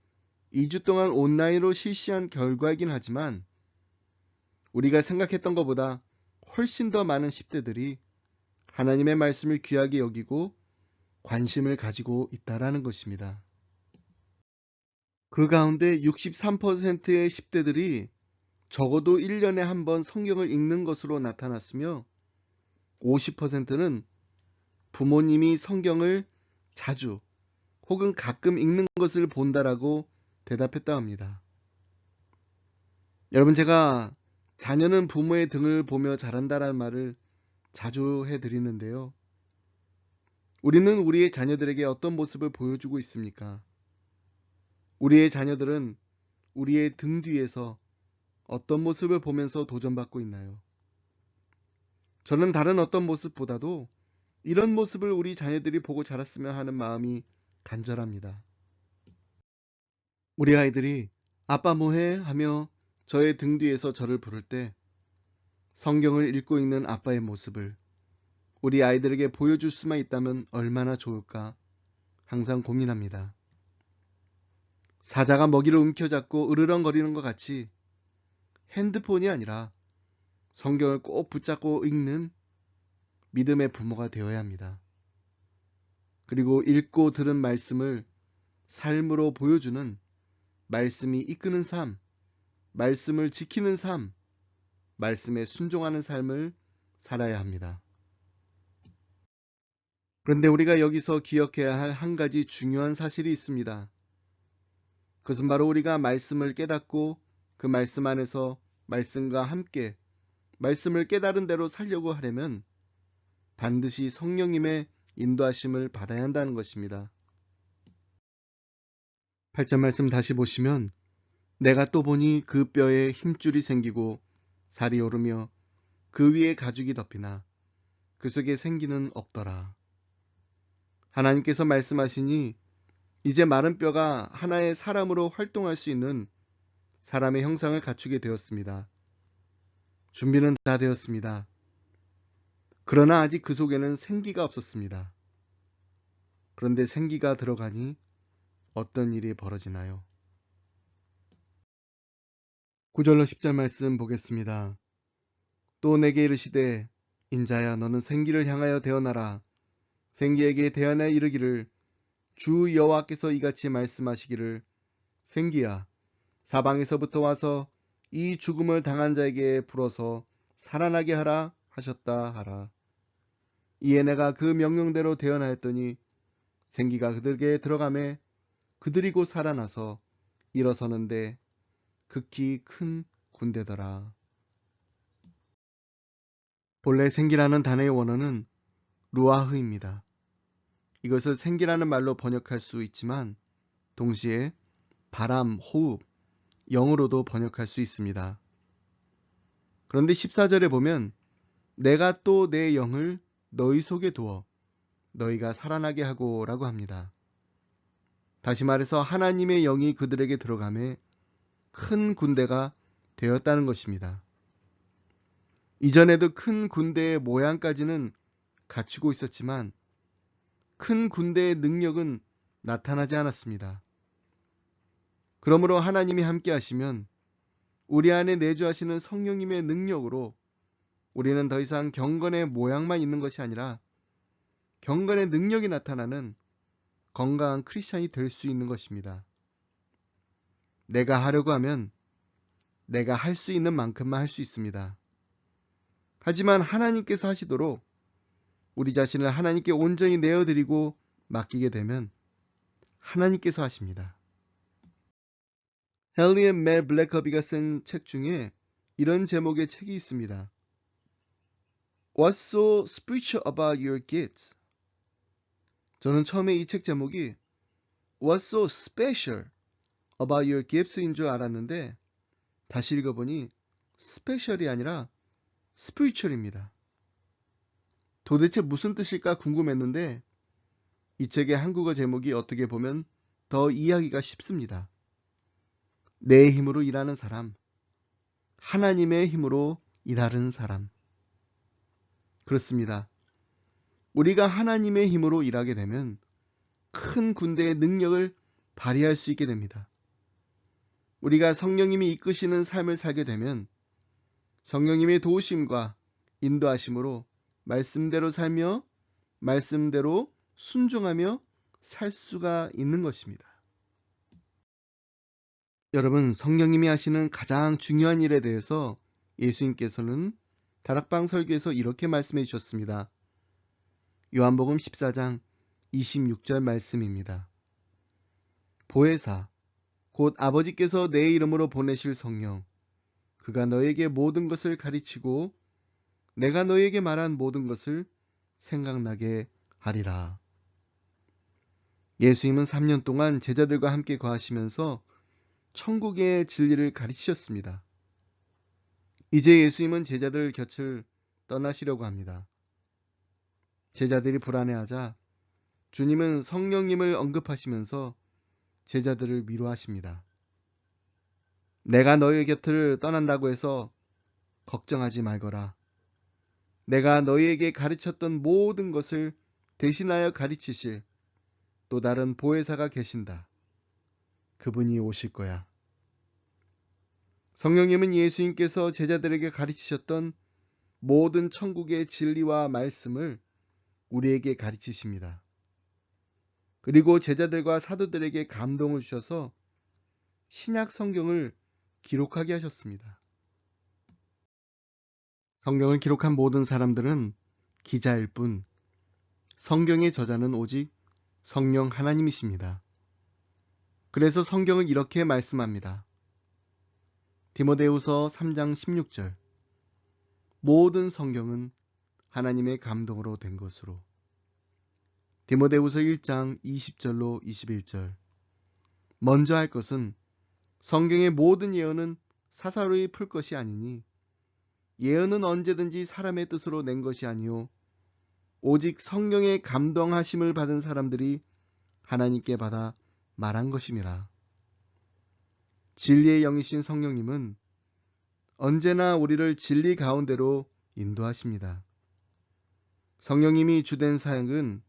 2주 동안 온라인으로 실시한 결과이긴 하지만 우리가 생각했던 것보다 훨씬 더 많은 10대들이 하나님의 말씀을 귀하게 여기고 관심을 가지고 있다라는 것입니다. 그 가운데 63%의 10대들이 적어도 1년에 한 번 성경을 읽는 것으로 나타났으며 50%는 부모님이 성경을 자주 혹은 가끔 읽는 것을 본다라고 대답했다 합니다. 여러분, 제가 자녀는 부모의 등을 보며 자란다라는 말을 자주 해드리는데요. 우리는 우리의 자녀들에게 어떤 모습을 보여주고 있습니까? 우리의 자녀들은 우리의 등 뒤에서 어떤 모습을 보면서 도전받고 있나요? 저는 다른 어떤 모습보다도 이런 모습을 우리 자녀들이 보고 자랐으면 하는 마음이 간절합니다. 우리 아이들이 아빠 뭐해? 하며 저의 등 뒤에서 저를 부를 때 성경을 읽고 있는 아빠의 모습을 우리 아이들에게 보여줄 수만 있다면 얼마나 좋을까 항상 고민합니다. 사자가 먹이를 움켜잡고 으르렁거리는 것 같이 핸드폰이 아니라 성경을 꼭 붙잡고 읽는 믿음의 부모가 되어야 합니다. 그리고 읽고 들은 말씀을 삶으로 보여주는 말씀이 이끄는 삶, 말씀을 지키는 삶, 말씀에 순종하는 삶을 살아야 합니다. 그런데 우리가 여기서 기억해야 할 한 가지 중요한 사실이 있습니다. 그것은 바로 우리가 말씀을 깨닫고 그 말씀 안에서 말씀과 함께 말씀을 깨달은 대로 살려고 하려면 반드시 성령님의 인도하심을 받아야 한다는 것입니다. 8절 말씀 다시 보시면 내가 또 보니 그 뼈에 힘줄이 생기고 살이 오르며 그 위에 가죽이 덮이나 그 속에 생기는 없더라. 하나님께서 말씀하시니 이제 마른 뼈가 하나의 사람으로 활동할 수 있는 사람의 형상을 갖추게 되었습니다. 준비는 다 되었습니다. 그러나 아직 그 속에는 생기가 없었습니다. 그런데 생기가 들어가니 어떤 일이 벌어지나요? 9절로 10절 말씀 보겠습니다. 또 내게 이르시되 인자야 너는 생기를 향하여 대언하라. 생기에게 대언하여 이르기를 주 여호와께서 이같이 말씀하시기를 생기야 사방에서부터 와서 이 죽음을 당한 자에게 불어서 살아나게 하라 하셨다 하라. 이에 내가 그 명령대로 대언하였더니 생기가 그들에게 들어가매 그들이 곧 살아나서 일어서는데 극히 큰 군대더라. 본래 생기라는 단어의 원어는 루아흐입니다. 이것을 생기라는 말로 번역할 수 있지만 동시에 바람, 호흡, 영으로도 번역할 수 있습니다. 그런데 14절에 보면 내가 또 내 영을 너희 속에 두어 너희가 살아나게 하고 라고 합니다. 다시 말해서 하나님의 영이 그들에게 들어가매 큰 군대가 되었다는 것입니다. 이전에도 큰 군대의 모양까지는 갖추고 있었지만 큰 군대의 능력은 나타나지 않았습니다. 그러므로 하나님이 함께 하시면 우리 안에 내주하시는 성령님의 능력으로 우리는 더 이상 경건의 모양만 있는 것이 아니라 경건의 능력이 나타나는 건강한 크리스찬이 될 수 있는 것입니다. 내가 하려고 하면 내가 할 수 있는 만큼만 할 수 있습니다. 하지만 하나님께서 하시도록 우리 자신을 하나님께 온전히 내어드리고 맡기게 되면 하나님께서 하십니다. 헨리 앤 멜 블랙커비가 쓴 책 중에 이런 제목의 책이 있습니다. What's so spiritual about your gifts? 저는 처음에 이 책 제목이 What's so special about your gifts인 줄 알았는데 다시 읽어보니 스페셜이 아니라 spiritual입니다. 도대체 무슨 뜻일까 궁금했는데 이 책의 한국어 제목이 어떻게 보면 더 이해하기가 쉽습니다. 내 힘으로 일하는 사람, 하나님의 힘으로 일하는 사람. 그렇습니다. 우리가 하나님의 힘으로 일하게 되면 큰 군대의 능력을 발휘할 수 있게 됩니다. 우리가 성령님이 이끄시는 삶을 살게 되면 성령님의 도우심과 인도하심으로 말씀대로 살며 말씀대로 순종하며 살 수가 있는 것입니다. 여러분, 성령님이 하시는 가장 중요한 일에 대해서 예수님께서는 다락방 설교에서 이렇게 말씀해 주셨습니다. 요한복음 14장 26절 말씀입니다. 보혜사, 곧 아버지께서 내 이름으로 보내실 성령, 그가 너에게 모든 것을 가르치고 내가 너에게 말한 모든 것을 생각나게 하리라. 예수님은 3년 동안 제자들과 함께 거하시면서 천국의 진리를 가르치셨습니다. 이제 예수님은 제자들 곁을 떠나시려고 합니다. 제자들이 불안해하자 주님은 성령님을 언급하시면서 제자들을 위로하십니다. 내가 너희 곁을 떠난다고 해서 걱정하지 말거라. 내가 너희에게 가르쳤던 모든 것을 대신하여 가르치실 또 다른 보혜사가 계신다. 그분이 오실 거야. 성령님은 예수님께서 제자들에게 가르치셨던 모든 천국의 진리와 말씀을 우리에게 가르치십니다. 그리고 제자들과 사도들에게 감동을 주셔서 신약 성경을 기록하게 하셨습니다. 성경을 기록한 모든 사람들은 기자일 뿐 성경의 저자는 오직 성령 하나님이십니다. 그래서 성경을 이렇게 말씀합니다. 디모데후서 3장 16절 모든 성경은 하나님의 감동으로 된 것으로 디모데후서 1장 20절로 21절 먼저 할 것은 성경의 모든 예언은 사사로이 풀 것이 아니니 예언은 언제든지 사람의 뜻으로 낸 것이 아니요 오직 성령의 감동하심을 받은 사람들이 하나님께 받아 말한 것임이라. 진리의 영이신 성령님은 언제나 우리를 진리 가운데로 인도하십니다. 성령님이 주된 사역은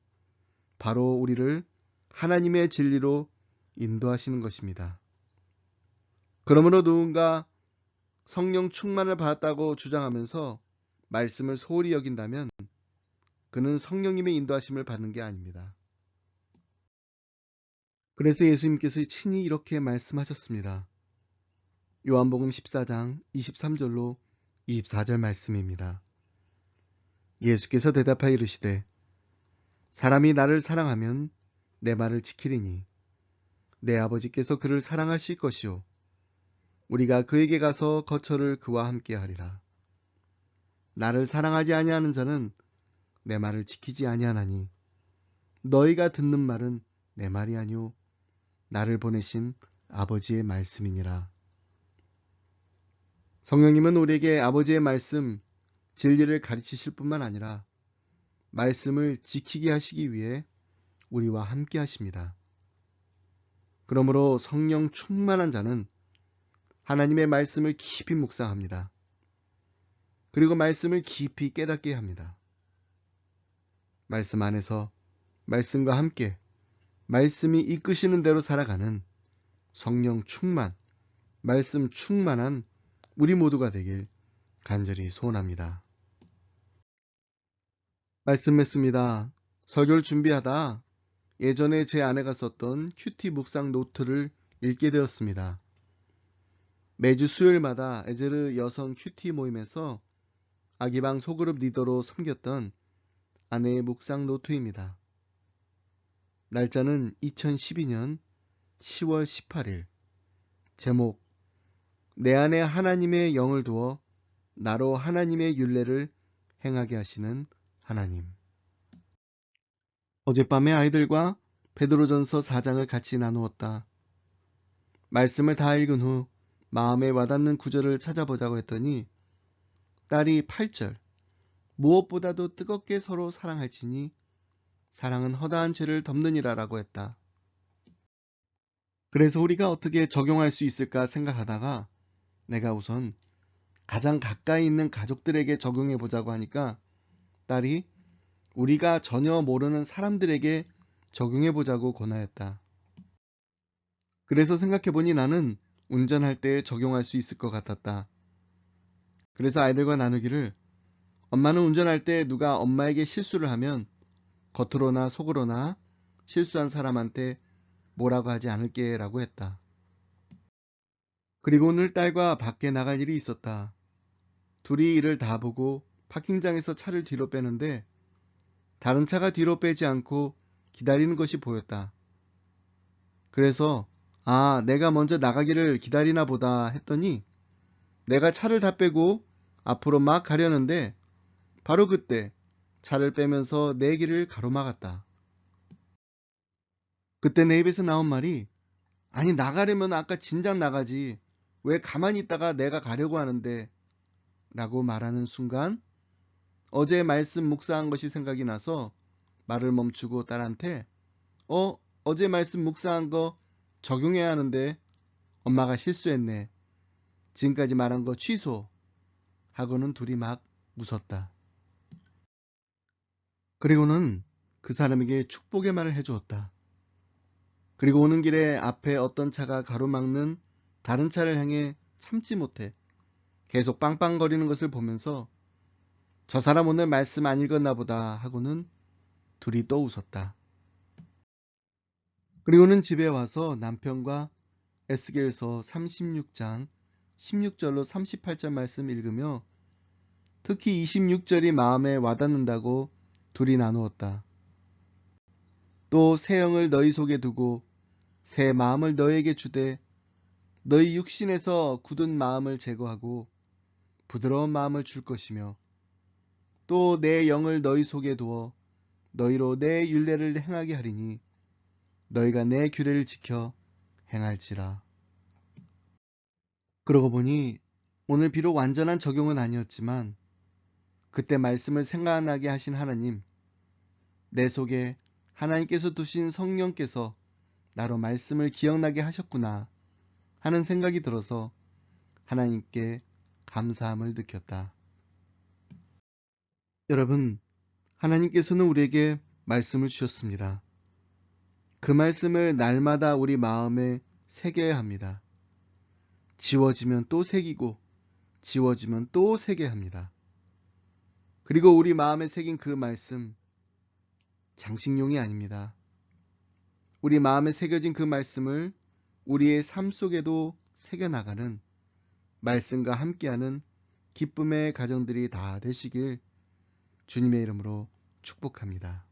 바로 우리를 하나님의 진리로 인도하시는 것입니다. 그러므로 누군가 성령 충만을 받았다고 주장하면서 말씀을 소홀히 여긴다면 그는 성령님의 인도하심을 받는 게 아닙니다. 그래서 예수님께서 친히 이렇게 말씀하셨습니다. 요한복음 14장 23절로 24절 말씀입니다. 예수께서 대답하여 이르시되 사람이 나를 사랑하면 내 말을 지키리니 내 아버지께서 그를 사랑하실 것이요 우리가 그에게 가서 거처를 그와 함께 하리라. 나를 사랑하지 아니하는 자는 내 말을 지키지 아니하나니 너희가 듣는 말은 내 말이 아니요 나를 보내신 아버지의 말씀이니라. 성령님은 우리에게 아버지의 말씀, 진리를 가르치실 뿐만 아니라 말씀을 지키게 하시기 위해 우리와 함께 하십니다. 그러므로 성령 충만한 자는 하나님의 말씀을 깊이 묵상합니다. 그리고 말씀을 깊이 깨닫게 합니다. 말씀 안에서 말씀과 함께 말씀이 이끄시는 대로 살아가는 성령 충만, 말씀 충만한 우리 모두가 되길 간절히 소원합니다. 말씀했습니다. 설교를 준비하다 예전에 제 아내가 썼던 큐티 묵상 노트를 읽게 되었습니다. 매주 수요일마다 에제르 여성 큐티 모임에서 아기방 소그룹 리더로 섬겼던 아내의 묵상 노트입니다. 날짜는 2012년 10월 18일. 제목: 내 안에 하나님의 영을 두어 나로 하나님의 율례를 행하게 하시는 하나님. 어젯밤에 아이들과 베드로전서 4장을 같이 나누었다. 말씀을 다 읽은 후 마음에 와닿는 구절을 찾아보자고 했더니 딸이 8절, 무엇보다도 뜨겁게 서로 사랑할지니 사랑은 허다한 죄를 덮느니라 라고 했다. 그래서 우리가 어떻게 적용할 수 있을까 생각하다가 내가 우선 가장 가까이 있는 가족들에게 적용해 보자고 하니까 딸이 우리가 전혀 모르는 사람들에게 적용해 보자고 권하였다. 그래서 생각해 보니 나는 운전할 때 적용할 수 있을 것 같았다. 그래서 아이들과 나누기를 엄마는 운전할 때 누가 엄마에게 실수를 하면 겉으로나 속으로나 실수한 사람한테 뭐라고 하지 않을게 라고 했다. 그리고 오늘 딸과 밖에 나갈 일이 있었다. 둘이 이를 다 보고 파킹장에서 차를 뒤로 빼는데 다른 차가 뒤로 빼지 않고 기다리는 것이 보였다. 그래서 내가 먼저 나가기를 기다리나 보다 했더니 내가 차를 다 빼고 앞으로 막 가려는데 바로 그때 차를 빼면서 내 길을 가로막았다. 그때 내 입에서 나온 말이 아니 나가려면 아까 진작 나가지 왜 가만히 있다가 내가 가려고 하는데 라고 말하는 순간 어제 말씀 묵상한 것이 생각이 나서 말을 멈추고 딸한테 어제 말씀 묵상한 거 적용해야 하는데 엄마가 실수했네. 지금까지 말한 거 취소 하고는 둘이 막 웃었다. 그리고는 그 사람에게 축복의 말을 해주었다. 그리고 오는 길에 앞에 어떤 차가 가로막는 다른 차를 향해 참지 못해 계속 빵빵거리는 것을 보면서 저 사람 오늘 말씀 안 읽었나 보다 하고는 둘이 또 웃었다. 그리고는 집에 와서 남편과 에스겔서 36장 16절로 38절 말씀 읽으며 특히 26절이 마음에 와닿는다고 둘이 나누었다. 또 새 영을 너희 속에 두고 새 마음을 너희에게 주되 너희 육신에서 굳은 마음을 제거하고 부드러운 마음을 줄 것이며 또 내 영을 너희 속에 두어 너희로 내 율례를 행하게 하리니 너희가 내 규례를 지켜 행할지라. 그러고 보니 오늘 비록 완전한 적용은 아니었지만 그때 말씀을 생각나게 하신 하나님, 내 속에 하나님께서 두신 성령께서 나로 말씀을 기억나게 하셨구나 하는 생각이 들어서 하나님께 감사함을 느꼈다. 여러분, 하나님께서는 우리에게 말씀을 주셨습니다. 그 말씀을 날마다 우리 마음에 새겨야 합니다. 지워지면 또 새기고 지워지면 또 새겨야 합니다. 그리고 우리 마음에 새긴 그 말씀, 장식용이 아닙니다. 우리 마음에 새겨진 그 말씀을 우리의 삶 속에도 새겨나가는 말씀과 함께하는 기쁨의 가정들이 다 되시길 주님의 이름으로 축복합니다.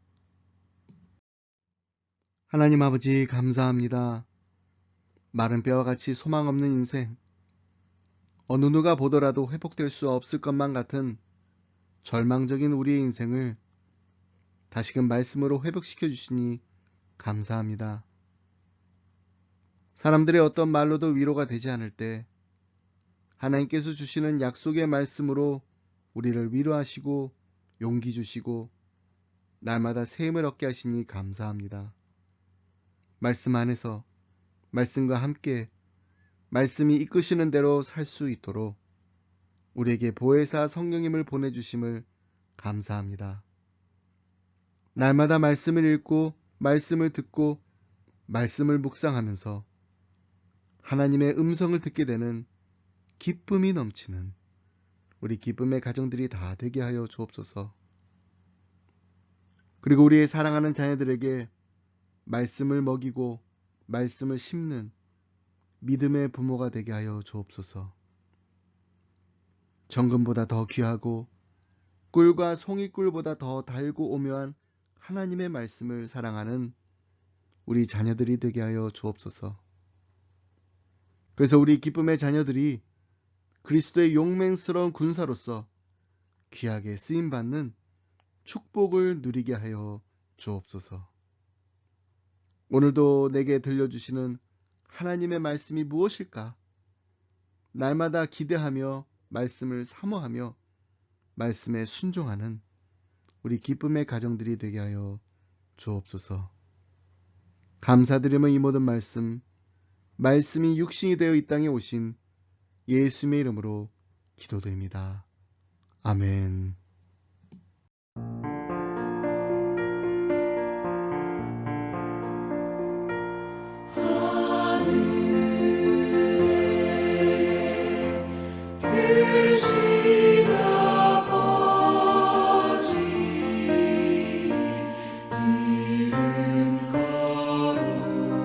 하나님 아버지 감사합니다. 마른 뼈와 같이 소망 없는 인생, 어느 누가 보더라도 회복될 수 없을 것만 같은 절망적인 우리의 인생을 다시금 말씀으로 회복시켜 주시니 감사합니다. 사람들의 어떤 말로도 위로가 되지 않을 때 하나님께서 주시는 약속의 말씀으로 우리를 위로하시고 용기 주시고 날마다 새 힘을 얻게 하시니 감사합니다. 말씀 안에서 말씀과 함께 말씀이 이끄시는 대로 살 수 있도록 우리에게 보혜사 성령님을 보내주심을 감사합니다. 날마다 말씀을 읽고 말씀을 듣고 말씀을 묵상하면서 하나님의 음성을 듣게 되는 기쁨이 넘치는 우리 기쁨의 가정들이 다 되게 하여 주옵소서. 그리고 우리의 사랑하는 자녀들에게 말씀을 먹이고 말씀을 심는 믿음의 부모가 되게 하여 주옵소서. 정금보다 더 귀하고 꿀과 송이꿀보다 더 달고 오묘한 하나님의 말씀을 사랑하는 우리 자녀들이 되게 하여 주옵소서. 그래서 우리 기쁨의 자녀들이 그리스도의 용맹스러운 군사로서 귀하게 쓰임받는 축복을 누리게 하여 주옵소서. 오늘도 내게 들려주시는 하나님의 말씀이 무엇일까? 날마다 기대하며 말씀을 사모하며 말씀에 순종하는 우리 기쁨의 가정들이 되게 하여 주옵소서. 감사드리며 이 모든 말씀이 육신이 되어 이 땅에 오신 예수님의 이름으로 기도드립니다. 아멘. 계신 아버지 이름 거룩하사 주님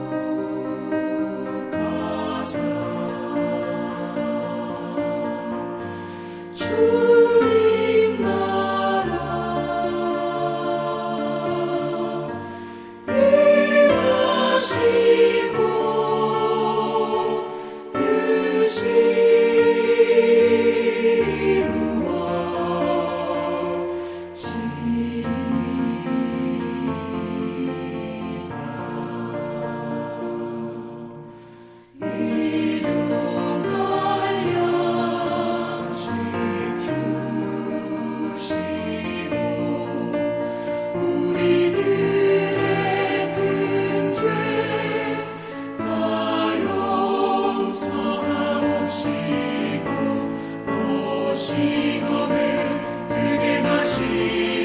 나라 임하시고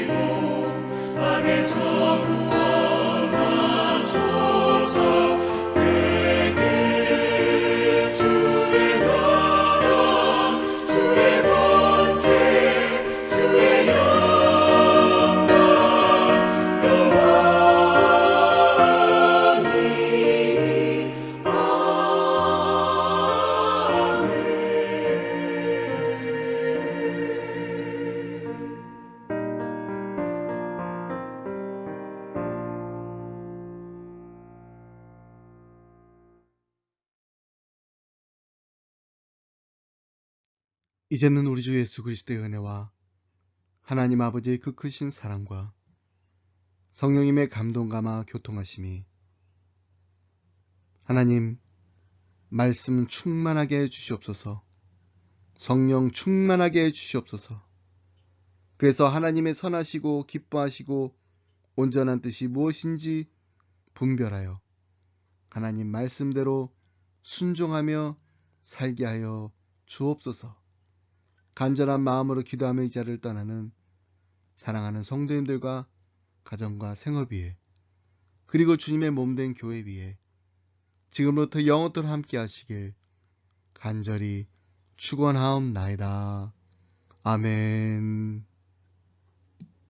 뜻이 이제는 우리 주 예수 그리스도의 은혜와 하나님 아버지의 그 크신 사랑과 성령님의 감동감화 교통하심이 하나님 말씀 충만하게 해주시옵소서. 성령 충만하게 해주시옵소서. 그래서 하나님의 선하시고 기뻐하시고 온전한 뜻이 무엇인지 분별하여 하나님 말씀대로 순종하며 살게 하여 주옵소서. 간절한 마음으로 기도하며 이 자리를 떠나는 사랑하는 성도님들과 가정과 생업 위에 그리고 주님의 몸된 교회 위에 지금부터 영원토록 함께 하시길 간절히 축원하옵나이다. 아멘.